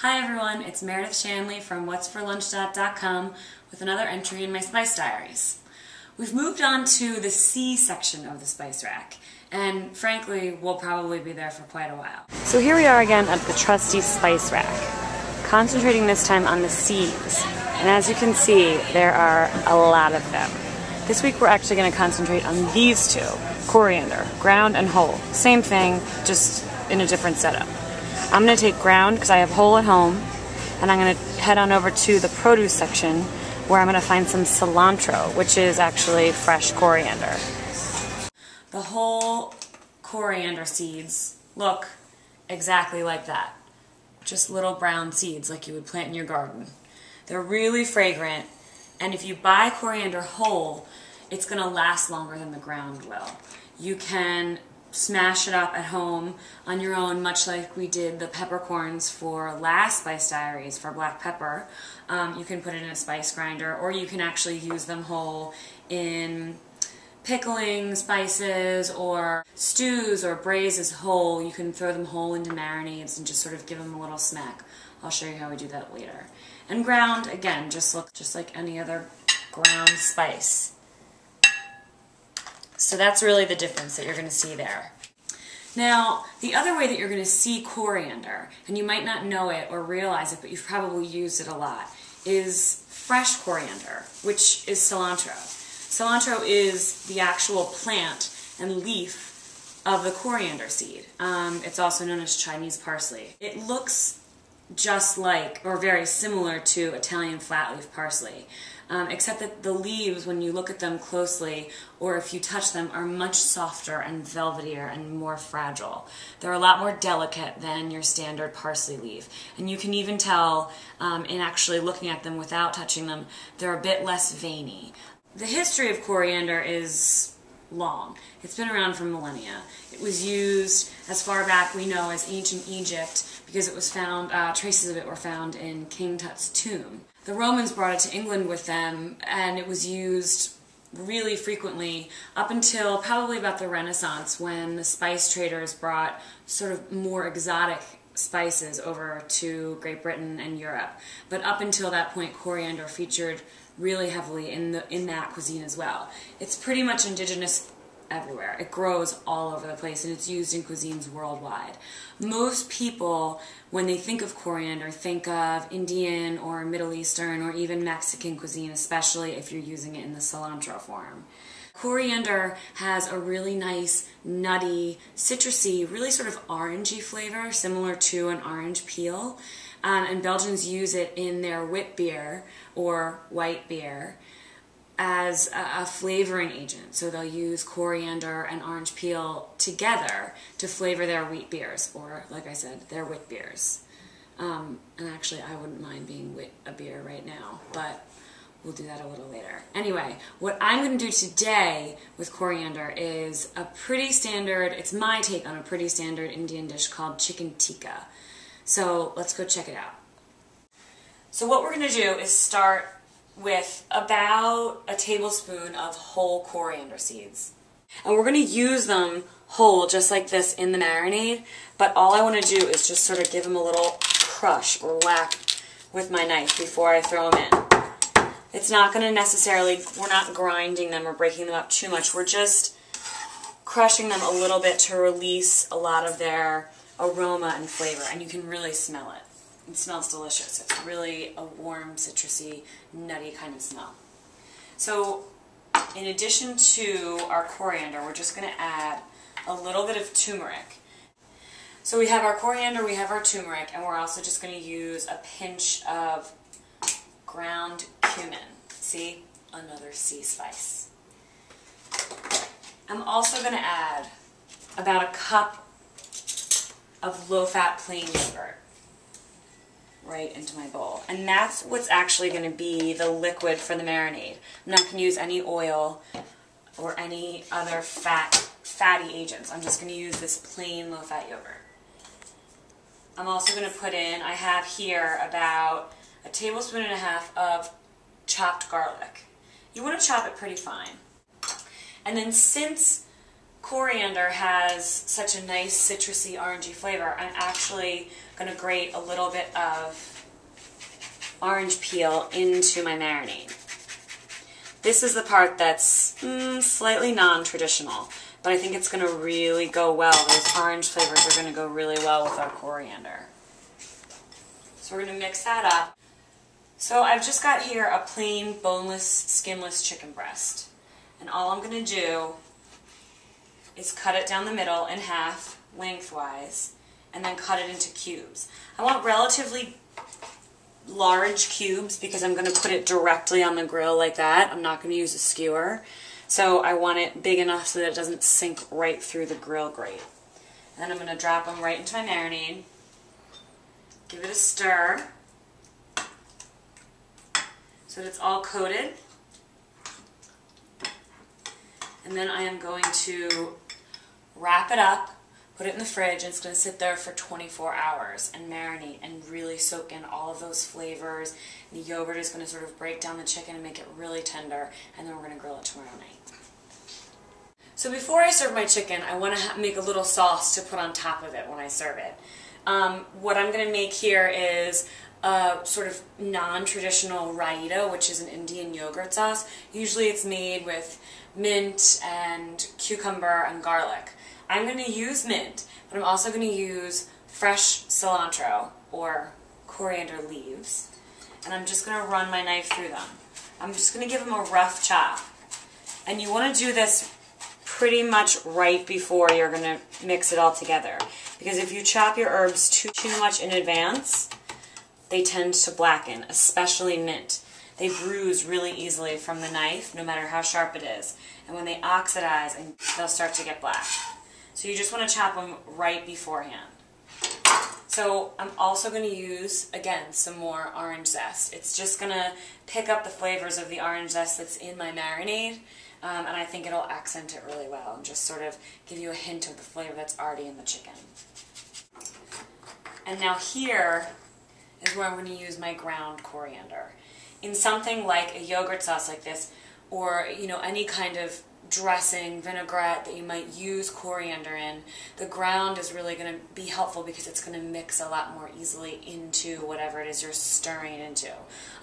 Hi everyone, it's Meredith Shanley from whatsforlunch.com with another entry in my spice diaries. We've moved on to the C section of the spice rack, and frankly, we'll probably be there for quite a while. So here we are again at the trusty spice rack, concentrating this time on the C's. And as you can see, there are a lot of them. This week we're actually going to concentrate on these two, coriander, ground and whole. Same thing, just in a different setup. I'm going to take ground because I have whole at home, and I'm going to head on over to the produce section where I'm going to find some cilantro, which is actually fresh coriander. The whole coriander seeds look exactly like that. Just little brown seeds like you would plant in your garden. They're really fragrant, and if you buy coriander whole, it's going to last longer than the ground will. You can smash it up at home on your own, much like we did the peppercorns for last Spice Diaries for black pepper. You can put it in a spice grinder, or you can actually use them whole in pickling spices or stews or braises whole. You can throw them whole into marinades and just sort of give them a little smack. I'll show you how we do that later. And ground, again, just look just like any other ground spice. So that's really the difference that you're going to see there. Now, the other way that you're going to see coriander, and you might not know it or realize it, but you've probably used it a lot, is fresh coriander, which is cilantro. Cilantro is the actual plant and leaf of the coriander seed. It's also known as Chinese parsley. It looks just like, or very similar to, Italian flatleaf parsley. Except that the leaves, when you look at them closely, or if you touch them, are much softer and velvetier and more fragile. They're a lot more delicate than your standard parsley leaf. And you can even tell in actually looking at them without touching them, they're a bit less veiny. The history of coriander is long. It's been around for millennia. It was used as far back we know as ancient Egypt because it was found, traces of it were found in King Tut's tomb. The Romans brought it to England with them, and it was used really frequently up until probably about the Renaissance, when the spice traders brought sort of more exotic spices over to Great Britain and Europe. But up until that point, coriander featured really heavily in that cuisine as well. It's pretty much indigenous everywhere. It grows all over the place, and it's used in cuisines worldwide. Most people, when they think of coriander, think of Indian or Middle Eastern or even Mexican cuisine, especially if you're using it in the cilantro form. Coriander has a really nice, nutty, citrusy, really sort of orangey flavor, similar to an orange peel. And Belgians use it in their wit beer, or white beer, as a flavoring agent. So they'll use coriander and orange peel together to flavor their wheat beers, or, like I said, their wit beers. And actually, I wouldn't mind being wit a beer right now, but we'll do that a little later. Anyway, what I'm going to do today with coriander is a pretty standard, it's my take on a pretty standard Indian dish called chicken tikka. So let's go check it out. So what we're going to do is start with about a tablespoon of whole coriander seeds. And we're going to use them whole, just like this, in the marinade, but all I want to do is just sort of give them a little crush or whack with my knife before I throw them in. It's not going to necessarily, we're not grinding them or breaking them up too much, we're just crushing them a little bit to release a lot of their aroma and flavor, and you can really smell it. It smells delicious. It's really a warm, citrusy, nutty kind of smell. So in addition to our coriander, we're just going to add a little bit of turmeric. So we have our coriander, we have our turmeric, and we're also just going to use a pinch of ground cumin. See? Another sea spice. I'm also going to add about a cup of low-fat plain yogurt right into my bowl. And that's what's actually going to be the liquid for the marinade. I'm not going to use any oil or any other fatty agents. I'm just going to use this plain low-fat yogurt. I'm also going to put in, I have here about a tablespoon and a half of chopped garlic. You want to chop it pretty fine. And then since coriander has such a nice citrusy, orangey flavor, I'm actually going to grate a little bit of orange peel into my marinade. This is the part that's slightly non-traditional, but I think it's going to really go well. Those orange flavors are going to go really well with our coriander. So we're going to mix that up. So I've just got here a plain, boneless, skinless chicken breast. And all I'm going to do is cut it down the middle in half, lengthwise, and then cut it into cubes. I want relatively large cubes because I'm going to put it directly on the grill like that. I'm not going to use a skewer. So I want it big enough so that it doesn't sink right through the grill grate. And then I'm going to drop them right into my marinade. Give it a stir so that it's all coated. And then I am going to wrap it up, put it in the fridge, and it's going to sit there for 24 hours and marinate and really soak in all of those flavors. The yogurt is going to sort of break down the chicken and make it really tender, and then we're going to grill it tomorrow night. So before I serve my chicken, I want to make a little sauce to put on top of it when I serve it. What I'm going to make here is a sort of non-traditional raita, which is an Indian yogurt sauce. Usually it's made with mint and cucumber and garlic. I'm going to use mint, but I'm also going to use fresh cilantro or coriander leaves, and I'm just going to run my knife through them. I'm just going to give them a rough chop. And you want to do this pretty much right before you're going to mix it all together, because if you chop your herbs too much in advance, they tend to blacken, especially mint. They bruise really easily from the knife, no matter how sharp it is. And when they oxidize, they'll start to get black. So you just want to chop them right beforehand. So I'm also going to use, again, some more orange zest. It's just going to pick up the flavors of the orange zest that's in my marinade, and I think it'll accent it really well and just sort of give you a hint of the flavor that's already in the chicken. And now here is where I'm going to use my ground coriander. In something like a yogurt sauce like this, or any kind of dressing, vinaigrette that you might use coriander in, the ground is really going to be helpful because it's going to mix a lot more easily into whatever it is you're stirring it into.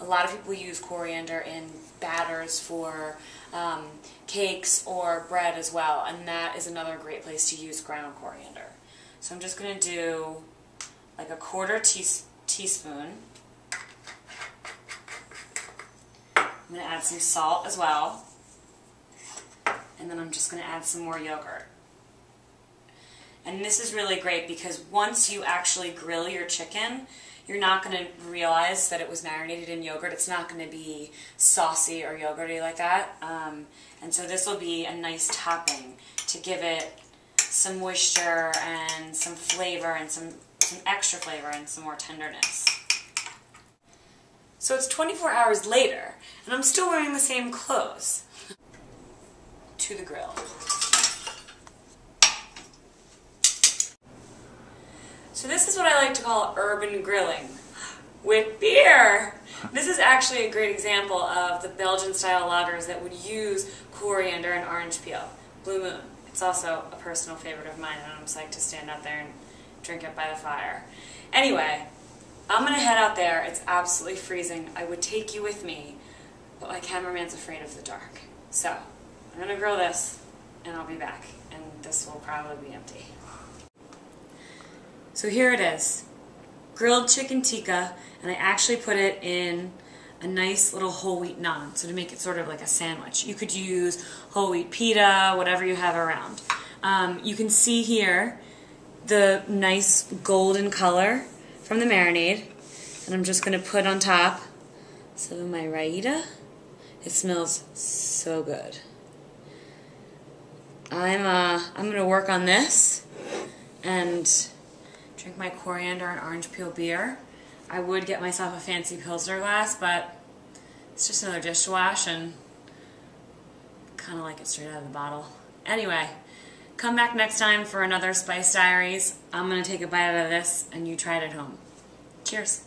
A lot of people use coriander in batters for cakes or bread as well, and that is another great place to use ground coriander. So I'm just going to do like a quarter teaspoon. I'm going to add some salt as well, and then I'm just going to add some more yogurt. And this is really great because once you actually grill your chicken, you're not going to realize that it was marinated in yogurt. It's not going to be saucy or yogurty like that. And so this will be a nice topping to give it some moisture and some flavor and some extra flavor and some more tenderness. So it's 24 hours later, and I'm still wearing the same clothes. To the grill. So this is what I like to call urban grilling with beer. This is actually a great example of the Belgian-style lagers that would use coriander and orange peel. Blue Moon. It's also a personal favorite of mine, and I'm psyched to stand out there and drink it by the fire. Anyway, I'm going to head out there. It's absolutely freezing. I would take you with me, but my cameraman's afraid of the dark. So I'm going to grill this, and I'll be back, and this will probably be empty. So here it is, grilled chicken tikka, and I actually put it in a nice little whole wheat naan, so to make it sort of like a sandwich. You could use whole wheat pita, whatever you have around. You can see here the nice golden color from the marinade, and I'm just going to put on top some of my raita. It smells so good. I'm going to work on this and drink my coriander and orange peel beer. I would get myself a fancy Pilsner glass, but it's just another dish to wash, and kind of like it straight out of the bottle. Anyway, come back next time for another Spice Diaries. I'm going to take a bite out of this, and you try it at home. Cheers.